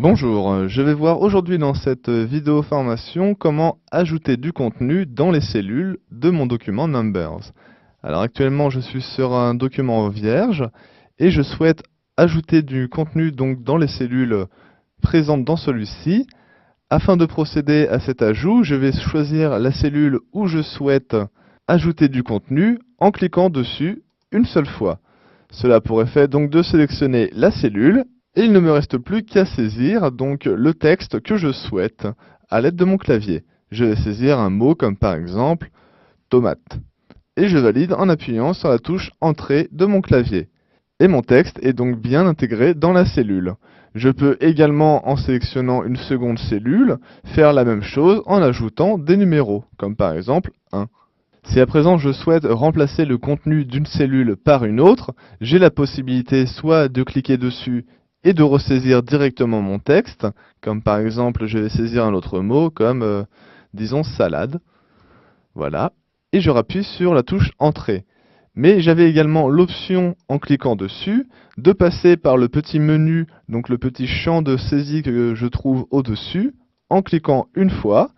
Bonjour, je vais voir aujourd'hui dans cette vidéo formation comment ajouter du contenu dans les cellules de mon document Numbers. Alors actuellement je suis sur un document vierge et je souhaite ajouter du contenu donc dans les cellules présentes dans celui-ci. Afin de procéder à cet ajout, je vais choisir la cellule où je souhaite ajouter du contenu en cliquant dessus une seule fois. Cela a pour effet donc de sélectionner la cellule et il ne me reste plus qu'à saisir donc le texte que je souhaite à l'aide de mon clavier. Je vais saisir un mot comme par exemple tomate et je valide en appuyant sur la touche entrée de mon clavier. Et mon texte est donc bien intégré dans la cellule. Je peux également, en sélectionnant une seconde cellule, faire la même chose en ajoutant des numéros, comme par exemple 1. Si à présent je souhaite remplacer le contenu d'une cellule par une autre, j'ai la possibilité soit de cliquer dessus et de ressaisir directement mon texte, comme par exemple je vais saisir un autre mot comme, disons, salade. Voilà, et je rappuie sur la touche Entrée. Mais j'avais également l'option, en cliquant dessus, de passer par le petit menu, donc le petit champ de saisie que je trouve au-dessus, en cliquant une fois,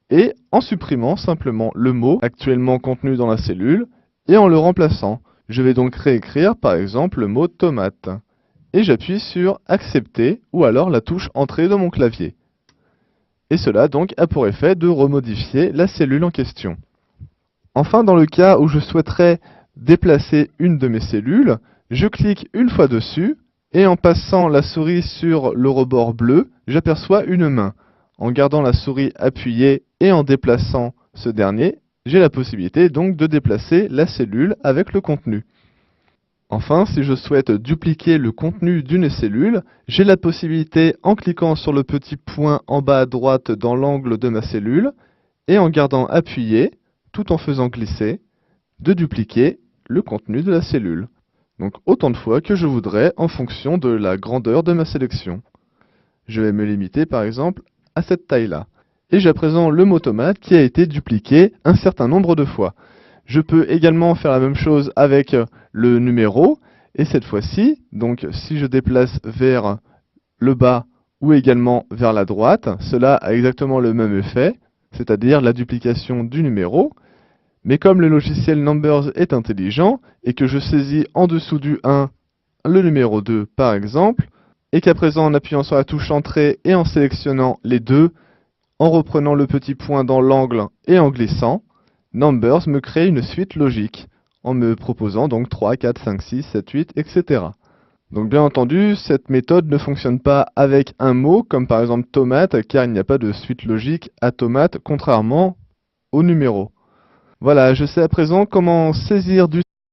et en supprimant simplement le mot actuellement contenu dans la cellule, et en le remplaçant. Je vais donc réécrire par exemple le mot tomate. Et j'appuie sur Accepter, ou alors la touche Entrée de mon clavier. Et cela donc a pour effet de remodifier la cellule en question. Enfin, dans le cas où je souhaiterais déplacer une de mes cellules, je clique une fois dessus, et en passant la souris sur le rebord bleu, j'aperçois une main. En gardant la souris appuyée et en déplaçant ce dernier, j'ai la possibilité donc de déplacer la cellule avec le contenu. Enfin, si je souhaite dupliquer le contenu d'une cellule, j'ai la possibilité, en cliquant sur le petit point en bas à droite dans l'angle de ma cellule, et en gardant appuyé, tout en faisant glisser, de dupliquer le contenu de la cellule. Donc autant de fois que je voudrais en fonction de la grandeur de ma sélection. Je vais me limiter par exemple à cette taille-là. Et j'ai à présent le mot tomate qui a été dupliqué un certain nombre de fois. Je peux également faire la même chose avec le numéro, et cette fois-ci, donc si je déplace vers le bas ou également vers la droite, cela a exactement le même effet, c'est-à-dire la duplication du numéro. Mais comme le logiciel Numbers est intelligent, et que je saisis en dessous du 1 le numéro 2 par exemple, et qu'à présent en appuyant sur la touche Entrée et en sélectionnant les deux, en reprenant le petit point dans l'angle et en glissant, Numbers me crée une suite logique, en me proposant donc 3, 4, 5, 6, 7, 8, etc. Donc bien entendu, cette méthode ne fonctionne pas avec un mot, comme par exemple tomate, car il n'y a pas de suite logique à tomate, contrairement au numéro. Voilà, je sais à présent comment saisir du